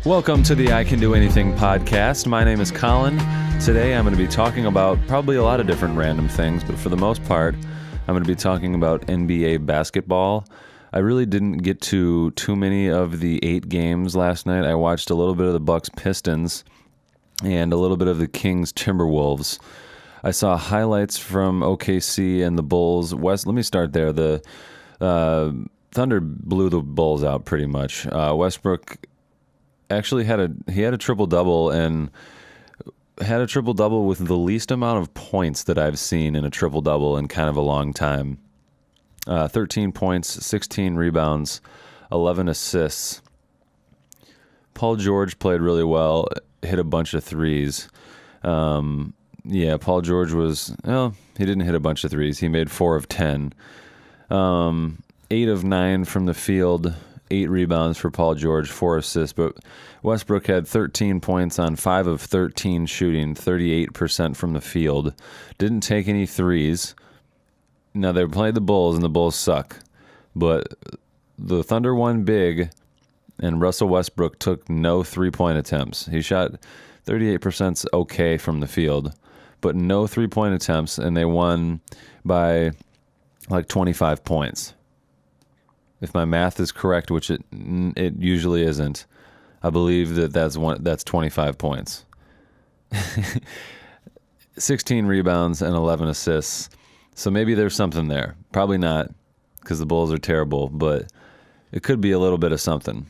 Welcome to the I Can Do Anything podcast. My name is Colin. Today I'm going to be talking about probably a lot of different random things, but for the most part, I'm going to be talking about NBA basketball. I really didn't get to too many of the 8 games last night. I watched a little bit of the Bucks Pistons and a little bit of the Kings Timberwolves. I saw highlights from OKC and the Bulls. Let me start there. The Thunder blew the Bulls out pretty much. Westbrook actually had a triple-double and had a triple-double with the least amount of points that I've seen in a triple-double in kind of a long time. 13 points, 16 rebounds, 11 assists. Paul George played really well, hit a bunch of threes. Paul George he didn't hit a bunch of threes. He made 4 of 10. 8 of 9 from the field, 8 rebounds for Paul George, 4 assists. But Westbrook had 13 points on 5 of 13 shooting, 38% from the field. Didn't take any threes. Now, they played the Bulls, and the Bulls suck. But the Thunder won big, and Russell Westbrook took no three-point attempts. He shot 38% okay from the field, but no three-point attempts, and they won by like 25 points. If my math is correct, which it usually isn't, I believe that's 25 points. 16 rebounds and 11 assists. So maybe there's something there. Probably not, because the Bulls are terrible, but it could be a little bit of something.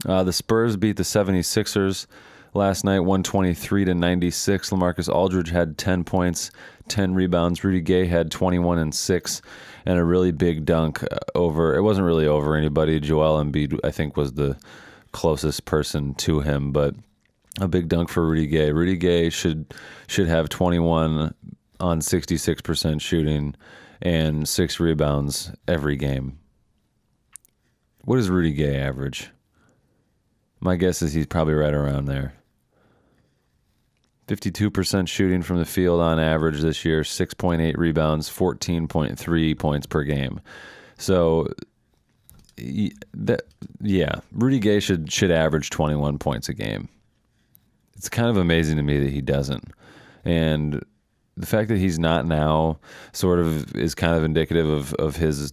The Spurs beat the 76ers last night, 123-96. LaMarcus Aldridge had 10 points, 10 rebounds. Rudy Gay had 21 and 6, and a really big dunk over. It wasn't really over anybody. Joel Embiid, I think, was the closest person to him, but a big dunk for Rudy Gay. Rudy Gay should have 21 on 66% shooting and 6 rebounds every game. What does Rudy Gay average? My guess is he's probably right around there. 52% shooting from the field on average this year, 6.8 rebounds, 14.3 points per game. So, Rudy Gay should average 21 points a game. It's kind of amazing to me that he doesn't. And the fact that he's not now sort of is kind of indicative of his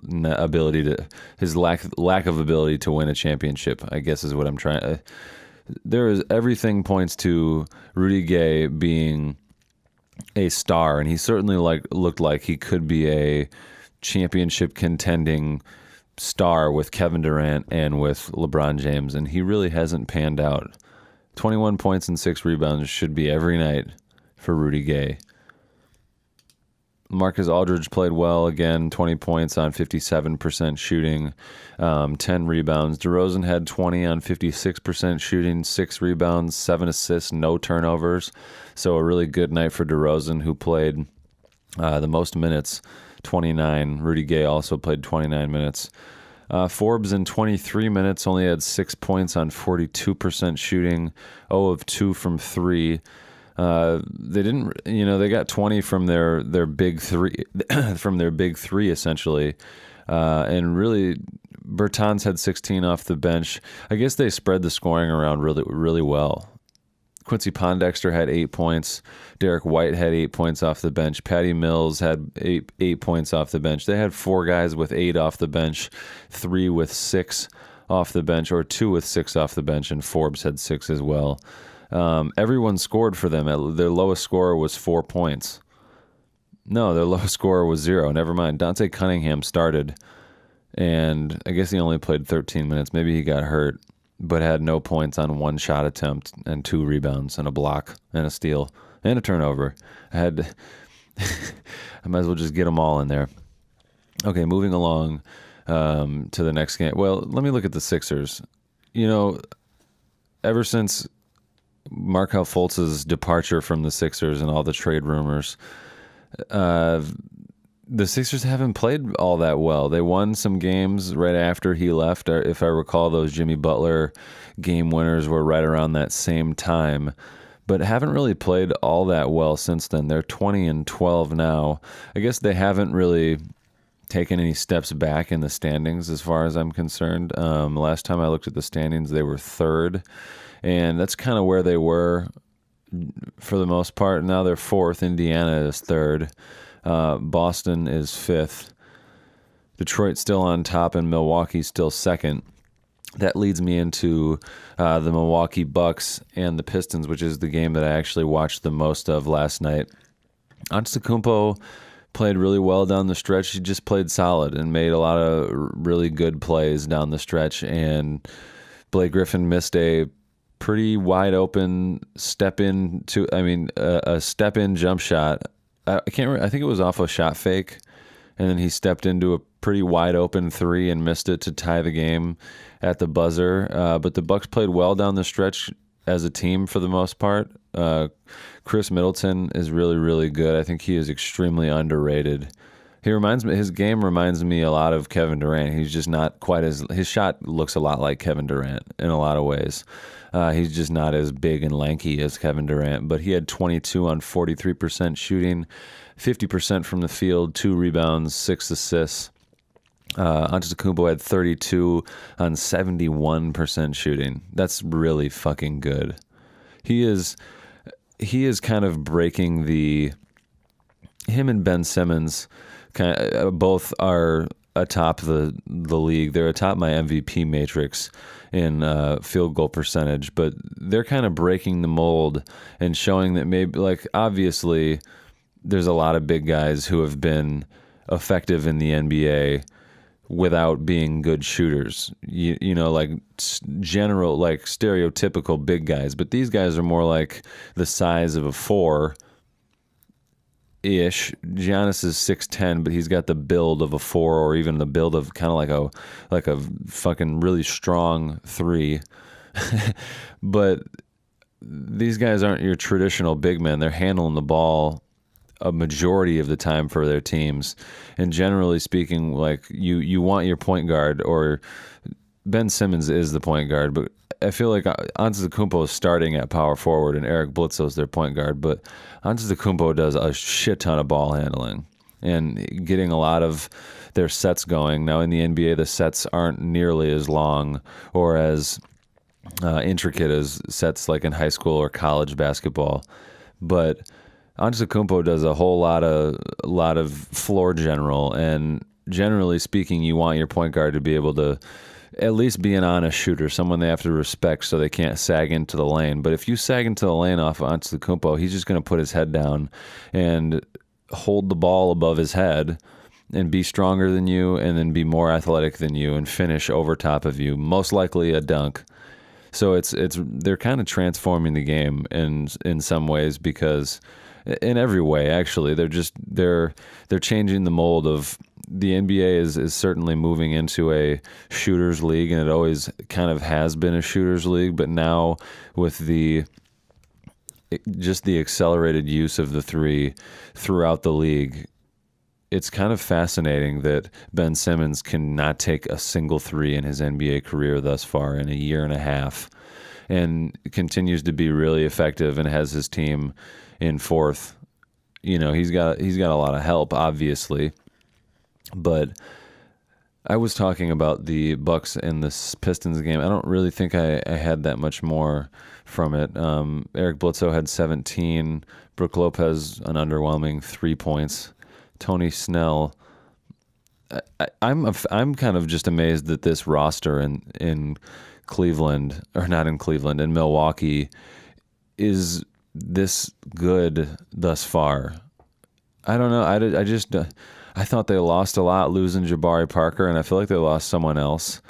his lack of ability to win a championship, I guess is what I'm trying. Everything points to Rudy Gay being a star, and he certainly looked like he could be a championship contending star with Kevin Durant and with LeBron James, and he really hasn't panned out. 21 points and 6 rebounds should be every night for Rudy Gay. Marcus Aldridge played well again, 20 points on 57% shooting, 10 rebounds. DeRozan had 20 on 56% shooting, 6 rebounds, 7 assists, no turnovers. So a really good night for DeRozan, who played the most minutes, 29. Rudy Gay also played 29 minutes. Forbes in 23 minutes only had 6 points on 42% shooting, 0 of 2 from 3. They got 20 from their big three, essentially. And really, Bertans had 16 off the bench. I guess they spread the scoring around really, really well. Quincy Pondexter had 8 points. Derek White had 8 points off the bench. Patty Mills had 8 points off the bench. They had 4 guys with 8 off the bench, 3 with 6 off the bench, or 2 with 6 off the bench, and Forbes had 6 as well. Everyone scored for them. Their lowest score was 4 points. No, their lowest score was 0. Never mind. Dante Cunningham started, and I guess he only played 13 minutes. Maybe he got hurt, but had no points on 1 shot attempt and 2 rebounds and a block and a steal and a turnover. I might as well just get them all in there. Okay, moving along to the next game. Well, let me look at the Sixers. Ever since Markelle Fultz's departure from the Sixers and all the trade rumors, the Sixers haven't played all that well. They won some games right after he left. If I recall, those Jimmy Butler game winners were right around that same time, but haven't really played all that well since then. They're 20-12 now. I guess they haven't really taken any steps back in the standings as far as I'm concerned. Last time I looked at the standings, they were third, and that's kind of where they were for the most part. Now they're fourth. Indiana is third. Boston is fifth. Detroit's still on top, and Milwaukee's still second. That leads me into the Milwaukee Bucks and the Pistons, which is the game that I actually watched the most of last night. Antetokounmpo played really well down the stretch. He just played solid and made a lot of really good plays down the stretch. And Blake Griffin missed a pretty wide open a step in jump shot. I can't remember. I think it was off a shot fake, and then he stepped into a pretty wide open three and missed it to tie the game at the buzzer. But the Bucks played well down the stretch as a team for the most part. Chris Middleton is really, really good. I think he is extremely underrated. His game reminds me a lot of Kevin Durant. He's just not quite his shot looks a lot like Kevin Durant in a lot of ways. He's just not as big and lanky as Kevin Durant, but he had 22 on 43% shooting, 50% from the field, 2 rebounds, 6 assists. Antetokounmpo had 32 on 71% shooting. That's really fucking good. He is kind of breaking him and Ben Simmons both are atop the league. They're atop my MVP matrix in field goal percentage, but they're kind of breaking the mold and showing that maybe, like, obviously there's a lot of big guys who have been effective in the NBA without being good shooters, you know, like general, like stereotypical big guys. But these guys are more like the size of a 4-ish. Giannis is 6'10", but he's got the build of a 4, or even the build of kind of like a fucking really strong 3. But these guys aren't your traditional big men. They're handling the ball a majority of the time for their teams, and generally speaking, like you want your point guard, or Ben Simmons is the point guard, but I feel like Antetokounmpo is starting at power forward and Eric Bledsoe's their point guard, but Antetokounmpo does a shit ton of ball handling and getting a lot of their sets going. Now in the NBA, the sets aren't nearly as long or as intricate as sets like in high school or college basketball, but Antetokounmpo does a whole lot of floor general, and generally speaking, you want your point guard to be able to at least be an honest shooter, someone they have to respect so they can't sag into the lane. But if you sag into the lane off of Antetokounmpo, he's just going to put his head down and hold the ball above his head and be stronger than you, and then be more athletic than you and finish over top of you, most likely a dunk. So they're kind of transforming the game in some ways, because in every way, actually, they're changing the mold of the NBA is certainly moving into a shooters league, and it always kind of has been a shooters league. But now with the accelerated use of the 3 throughout the league, it's kind of fascinating that Ben Simmons cannot take a single 3 in his NBA career thus far in a year and a half, and continues to be really effective and has his team in 4th. You know, he's got a lot of help, obviously, but I was talking about the Bucks and the Pistons game. I don't really think I had that much more from it. Eric Bledsoe had 17. Brook Lopez, an underwhelming 3 points. Tony Snell. I'm kind of just amazed that this roster in Cleveland, or not in Cleveland, in Milwaukee, is this good thus far. I don't know. I thought they lost a lot losing Jabari Parker, and I feel like they lost someone else.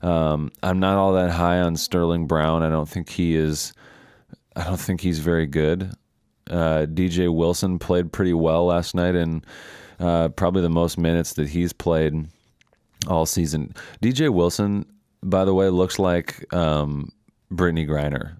I'm not all that high on Sterling Brown. I don't think he's very good. DJ Wilson played pretty well last night, and probably the most minutes that he's played all season. DJ Wilson, by the way, looks like Brittany Griner.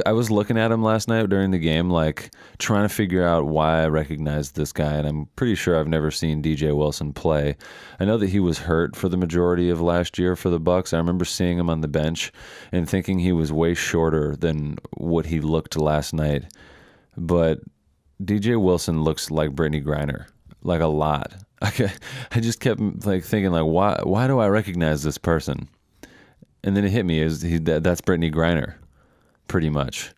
I was looking at him last night during the game, like trying to figure out why I recognized this guy, and I'm pretty sure I've never seen DJ Wilson play. I know that he was hurt for the majority of last year for the Bucks. I remember seeing him on the bench and thinking he was way shorter than what he looked last night. But DJ Wilson looks like Brittany Griner, like a lot. I just kept like thinking like, why do I recognize this person? And then it hit me that's Brittany Griner, pretty much.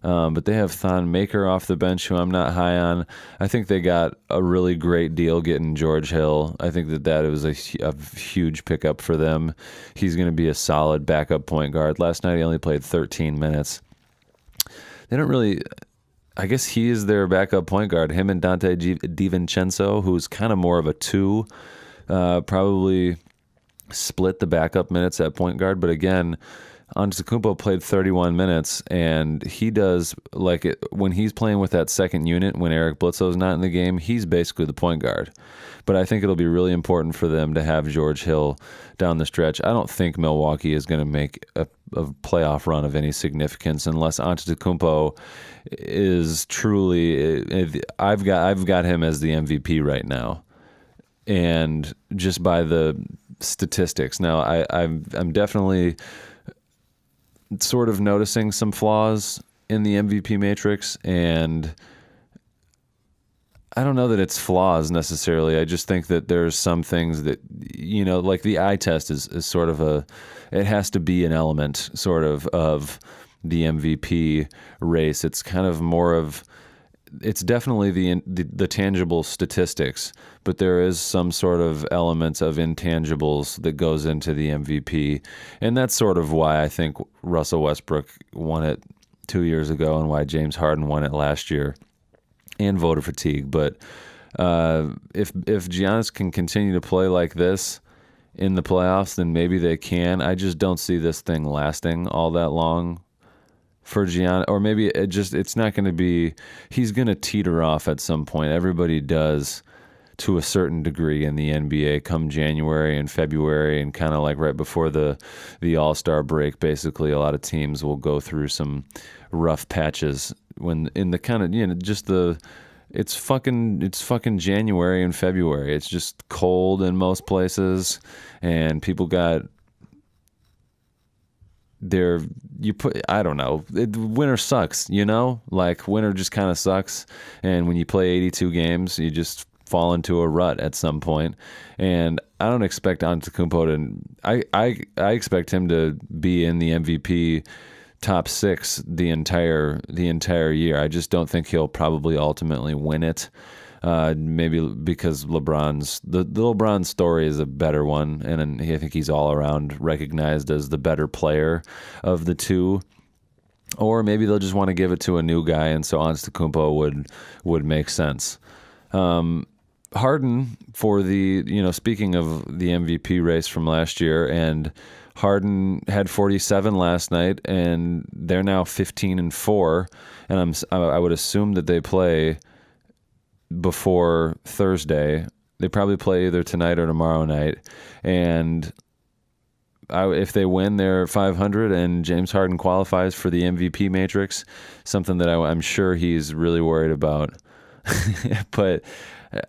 But they have Thon Maker off the bench, who I'm not high on. I think they got a really great deal getting George Hill. I think that was a huge pickup for them. He's going to be a solid backup point guard. Last night he only played 13 minutes. They don't really... I guess he is their backup point guard. Him and Dante DiVincenzo, who's kind of more of a two, probably split the backup minutes at point guard. But again, Antetokounmpo played 31 minutes, and he does like it when he's playing with that second unit. When Eric Bledsoe's not in the game, he's basically the point guard. But I think it'll be really important for them to have George Hill down the stretch. I don't think Milwaukee is going to make a playoff run of any significance unless Antetokounmpo is truly. I've got him as the MVP right now, and just by the statistics. Now I'm definitely sort of noticing some flaws in the MVP matrix, and I don't know that it's flaws necessarily. I just think that there's some things that, like the eye test is sort of it has to be an element sort of the MVP race. It's kind of more of, it's definitely the tangible statistics, but there is some sort of elements of intangibles that goes into the MVP. And that's sort of why I think Russell Westbrook won it 2 years ago and why James Harden won it last year, and voter fatigue. But if Giannis can continue to play like this in the playoffs, then maybe they can. I just don't see this thing lasting all that long for Giannis, or maybe it's not going to be, he's going to teeter off at some point. Everybody does to a certain degree in the NBA come January and February, and kind of like right before the All-Star break, basically a lot of teams will go through some rough patches when in the kind of, just it's fucking January and February. It's just cold in most places, and people got I don't know. Winter sucks, like winter just kind of sucks. And when you play 82 games, you just fall into a rut at some point. And I don't expect Antetokounmpo I expect him to be in the MVP top 6 the entire year. I just don't think he'll probably ultimately win it. Maybe because the LeBron story is a better one, and I think he's all around recognized as the better player of the two. Or maybe they'll just want to give it to a new guy, and so Antetokounmpo would make sense. Harden, for the speaking of the MVP race from last year, and Harden had 47 last night, and they're now 15-4, and I would assume that they play before Thursday. They probably play either tonight or tomorrow night, and if they win, they're 500, and James Harden qualifies for the MVP matrix, something that I'm sure he's really worried about. But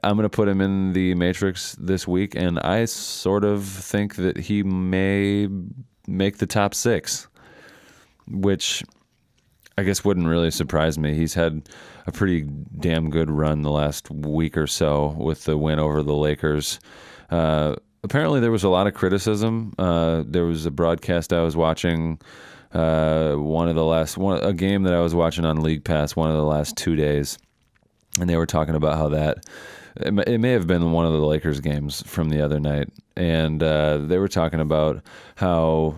I'm going to put him in the matrix this week, and I sort of think that he may make the top 6, which I guess wouldn't really surprise me. He's had a pretty damn good run the last week or so with the win over the Lakers. Apparently there was a lot of criticism. There was a broadcast I was watching, a game that I was watching on League Pass one of the last 2 days, and they were talking about how it may have been one of the Lakers games from the other night, and they were talking about how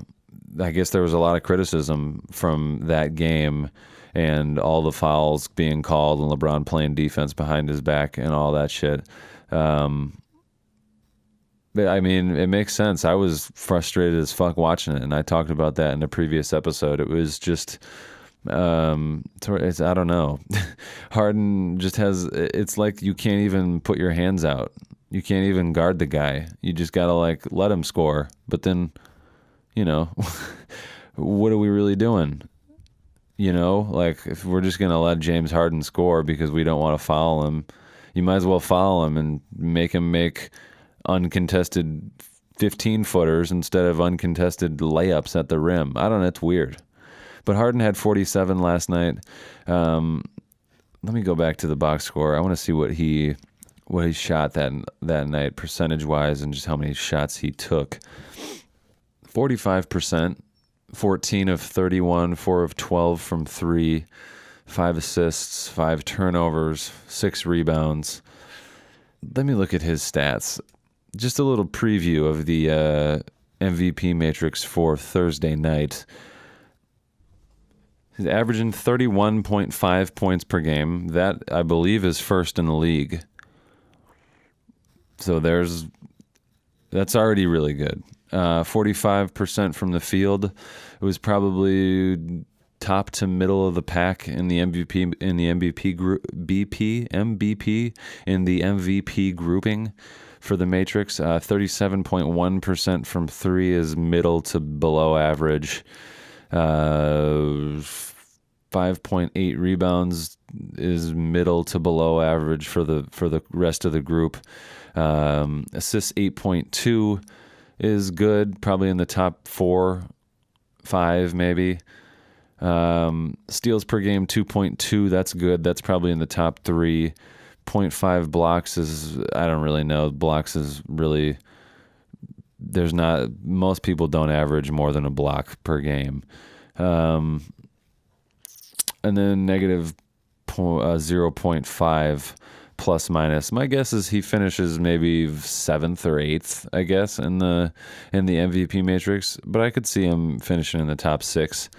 I guess there was a lot of criticism from that game and all the fouls being called and LeBron playing defense behind his back and all that shit. But I mean, it makes sense. I was frustrated as fuck watching it, and I talked about that in a previous episode. It was just, I don't know. Harden just it's like you can't even put your hands out. You can't even guard the guy. You just gotta let him score. But then, what are we really doing? If we're just going to let James Harden score because we don't want to foul him, you might as well foul him and make him make uncontested 15-footers instead of uncontested layups at the rim. I don't know. It's weird. But Harden had 47 last night. Let me go back to the box score. I want to see what he what he shot that night percentage-wise and just how many shots he took. 45%, 14 of 31, 4 of 12 from 3, 5 assists, 5 turnovers, 6 rebounds. Let me look at his stats. Just a little preview of the MVP matrix for Thursday night. He's averaging 31.5 points per game. That, I believe, is first in the league. So that's already really good. 45% from the field. It was probably top to middle of the pack in the MVP group, in the MVP grouping for the matrix. 37.1% from 3 is middle to below average. 5.8 rebounds is middle to below average for the rest of the group. Assists 8.2 is good, probably in the top 4, 5 maybe. Steals per game 2.2, that's good. That's probably in the top 3. 0.5 blocks is, I don't really know. Blocks is really, most people don't average more than a block per game. And then negative 0.5 plus minus. My guess is he finishes maybe 7th or 8th, I guess, in the MVP matrix, but I could see him finishing in the top 6.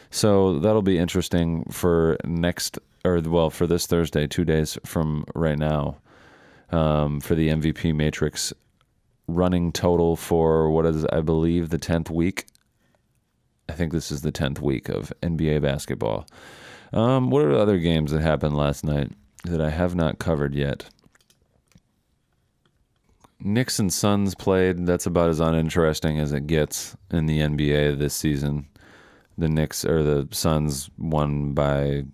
So that'll be interesting for for this Thursday, 2 days from right now, for the MVP matrix running total for what is, I believe, the 10th week. I think this is the 10th week of NBA basketball. What are the other games that happened last night that I have not covered yet? Knicks and Suns played. That's about as uninteresting as it gets in the NBA this season. The Suns won by,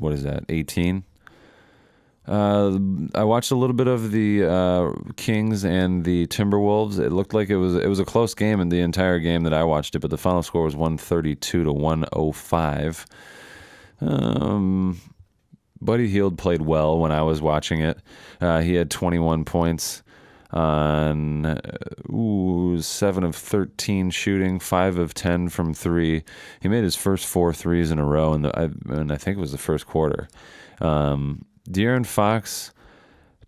18? I watched a little bit of the Kings and the Timberwolves. It looked like it was a close game in the entire game that I watched it, but the final score was 132-105. Buddy Hield played well when I was watching it. He had 21 points on 7 of 13 shooting, 5 of 10 from 3. He made his first 4 threes in a row, and I think it was the first quarter. De'Aaron Fox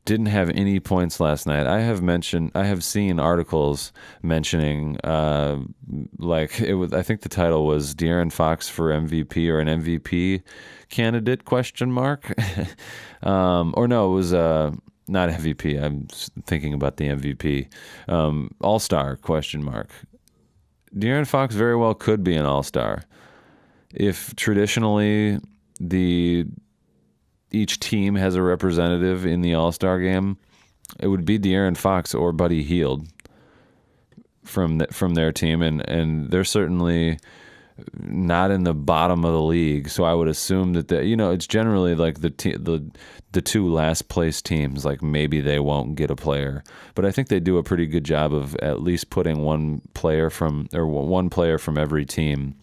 didn't have any points last night. I have seen articles mentioning, I think the title was De'Aaron Fox for MVP or an MVP candidate, ? Or no, it was not MVP. I'm thinking about the MVP. All-Star ? De'Aaron Fox very well could be an All-Star. If traditionally each team has a representative in the All-Star game, it would be De'Aaron Fox or Buddy Hield from their team, and they're certainly not in the bottom of the league. So I would assume that it's generally like the 2 last place teams, like maybe they won't get a player, but I think they do a pretty good job of at least putting one player from every team,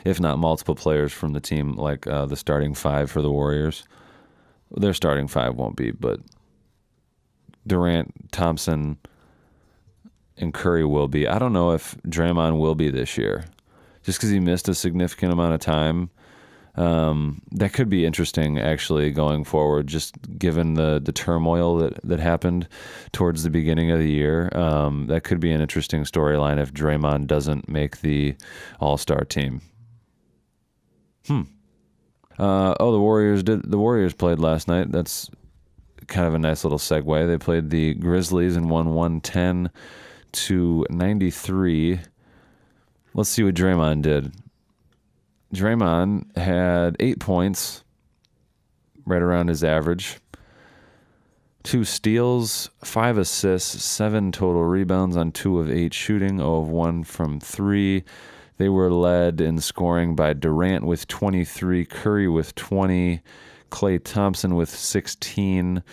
if not multiple players from the team, like the starting 5 for the Warriors. Their starting 5 won't be, but Durant, Thompson, and Curry will be. I don't know if Draymond will be this year, just because he missed a significant amount of time. That could be interesting, actually, going forward, just given the turmoil that happened towards the beginning of the year. That could be an interesting storyline if Draymond doesn't make the All-Star team. The Warriors played last night. That's kind of a nice little segue. They played the Grizzlies and won 110-93. Let's see what Draymond did. Draymond had 8 points, right around his average. 2 steals, 5 assists, 7 total rebounds on 2 of 8 shooting, 0 of 1 from 3. They were led in scoring by Durant with 23, Curry with 20, Klay Thompson with 16.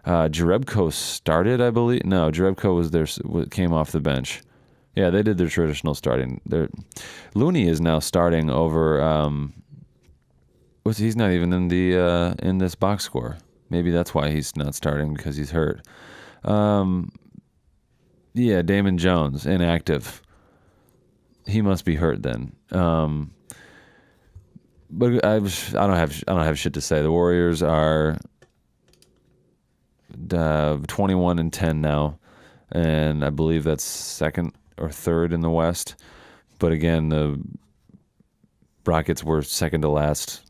Jerebko started, I believe. No, Jerebko came off the bench. Yeah, they did their traditional starting. Looney is now starting over. He's not even in this box score. Maybe that's why he's not starting, because he's hurt. Yeah, Damon Jones, inactive. He must be hurt then. But I don't have shit to say. The Warriors are 21-10 now, and I believe that's second or third in the West. But again, the Rockets were second to last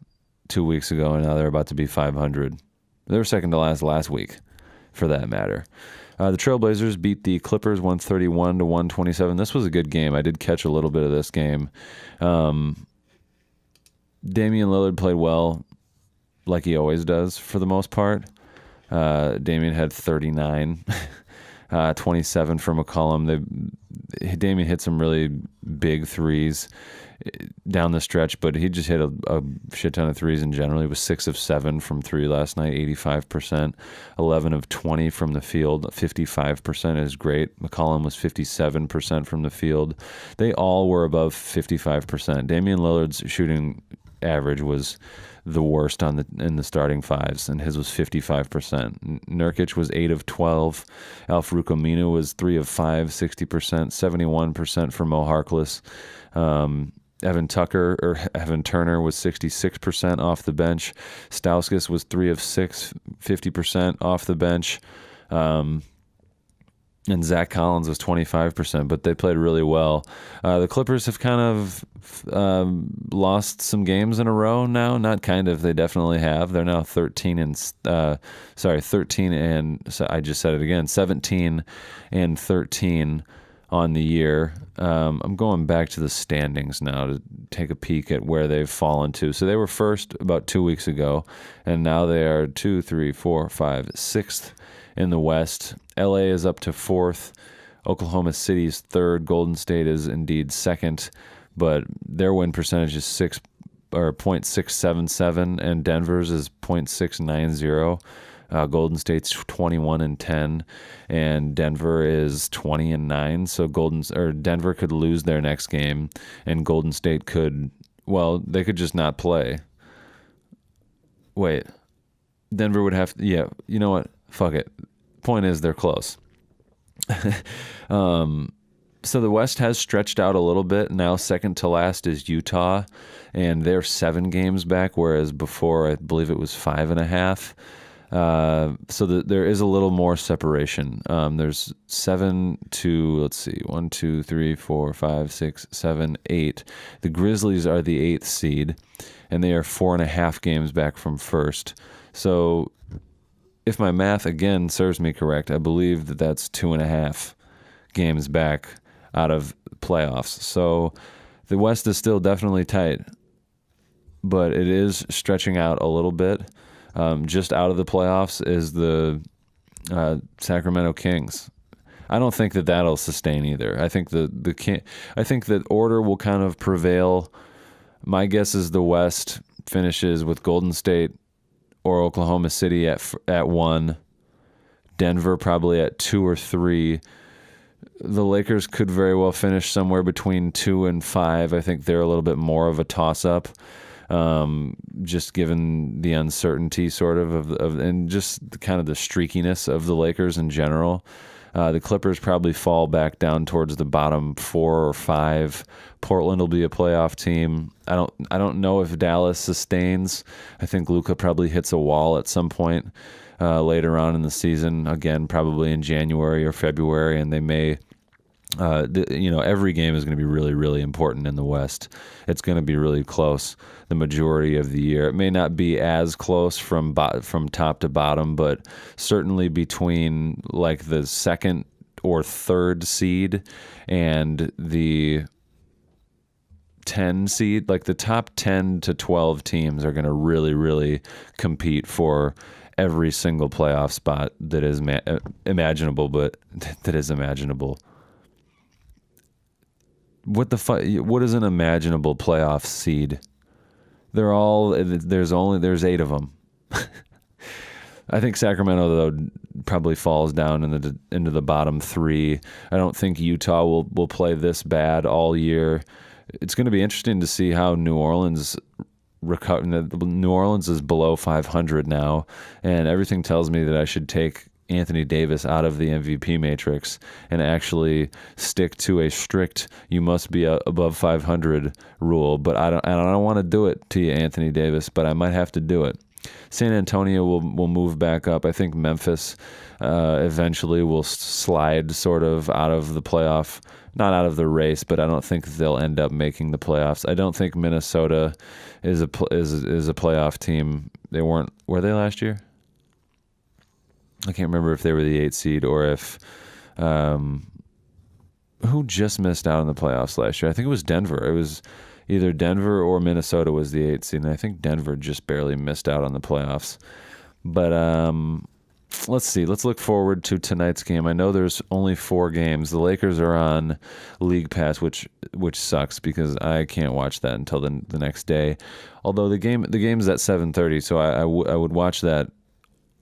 2 weeks ago, and now they're about to be 500. They were second to last week, for that matter. The Trailblazers beat the Clippers 131-127. This was a good game. I did catch a little bit of this game. Damian Lillard played well, like he always does for the most part. Damian had 39, 27 for McCollum. Damian hit some really big threes down the stretch, but he just hit a shit ton of threes in general. He was 6 of 7 from 3 last night, 85%, 11 of 20 from the field, 55% is great. McCollum was 57% from the field. They all were above 55%. Damian Lillard's shooting average was the worst in the starting fives, and his was 55%. Nurkic was 8 of 12. Al-Farouq Aminu was 3 of 5, 60%, 71% for Mo Harkless. Evan Turner was 66% off the bench. Stauskas was 3 of 6, 50% off the bench. And Zach Collins was 25%, but they played really well. The Clippers have kind of lost some games in a row now. Not kind of, they definitely have. They're now 13 and so I just said it again, 17 and 13 on the year. I'm going back to the standings now to take a peek at where they've fallen to. So they were first about 2 weeks ago, and now they are 2, 3, 4, 5, 6th in the West. LA is up to 4th. Oklahoma City is 3rd. Golden State is indeed 2nd, but their win percentage is 0.677, and Denver's is 0.690. Golden State's 21-10, and Denver is 20-9. So Denver could lose their next game, and Golden State they could just not play. Wait, Denver would have to, yeah, you know what? Fuck it. Point is, they're close. So the West has stretched out a little bit. Now second to last is Utah, and they're 7 games back, whereas before I believe it was 5.5. So there is a little more separation. There's 7 to, let's see, 1, 2, 3, 4, 5, 6, 7, 8. The Grizzlies are the 8th seed, and they are 4.5 games back from first. So if my math again serves me correct, I believe that's 2.5 games back out of playoffs. So the West is still definitely tight, but it is stretching out a little bit. Just out of the playoffs is the Sacramento Kings. I don't think that that'll sustain either. I think I think that order will kind of prevail. My guess is the West finishes with Golden State or Oklahoma City at 1, Denver probably at 2 or 3. The Lakers could very well finish somewhere between 2 and 5. I think they're a little bit more of a toss-up, just given the uncertainty sort of and just kind of the streakiness of the Lakers in general. The Clippers probably fall back down towards the bottom 4 or 5. Portland will be a playoff team. I don't know if Dallas sustains. I think Luka probably hits a wall at some point later on in the season. Again, probably in January or February, and they may. Every game is going to be really, really important in the West. It's going to be really close the majority of the year. It may not be as close from top to bottom, but certainly between like the 2nd or 3rd seed and the 10 seed, like the top 10 to 12 teams are going to really, really compete for every single playoff spot that is imaginable, but that is imaginable. What the fuck? What is an imaginable playoff seed? There's 8 of them. I think Sacramento though probably falls down into the bottom 3. I don't think Utah will play this bad all year. It's going to be interesting to see how New Orleans New Orleans is below 500 now, and everything tells me that I should take Anthony Davis out of the MVP matrix and actually stick to a strict "you must be above 500" rule. But I don't want to do it to you, Anthony Davis, but I might have to do it. San Antonio will move back up. I think Memphis eventually will slide sort of out of the playoff, not out of the race, but I don't think they'll end up making the playoffs. I don't think Minnesota is a playoff team. Were they last year? I can't remember if they were the 8th seed or if who just missed out on the playoffs last year. I think it was Denver. It was either Denver or Minnesota was the 8th seed, and I think Denver just barely missed out on the playoffs. But let's see. Let's look forward to tonight's game. I know there's only 4 games. The Lakers are on League Pass, which sucks because I can't watch that until the next day. Although the game's at 7:30, so I would watch that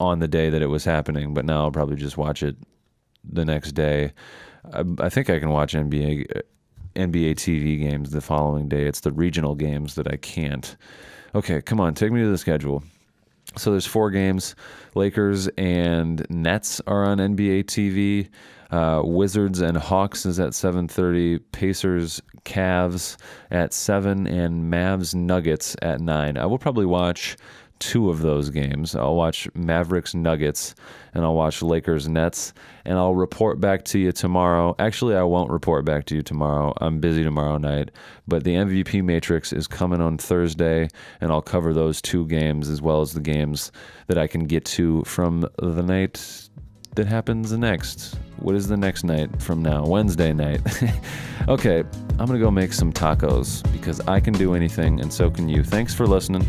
on the day that it was happening, but now I'll probably just watch it the next day. I think I can watch NBA TV games the following day. It's the regional games that I can't. Okay, come on, take me to the schedule. So there's 4 games. Lakers and Nets are on NBA TV. Wizards and Hawks is at 7:30. Pacers, Cavs at 7, and Mavs Nuggets at 9. I will probably watch 2 of those games. I'll watch Mavericks Nuggets, and I'll watch Lakers Nets, and I'll report back to you tomorrow. Actually, I won't report back to you tomorrow. I'm busy tomorrow night, but the MVP Matrix is coming on Thursday, and I'll cover those 2 games as well as the games that I can get to from the night that happens next. What is the next night from now? Wednesday night. Okay, I'm going to go make some tacos because I can do anything, and so can you. Thanks for listening.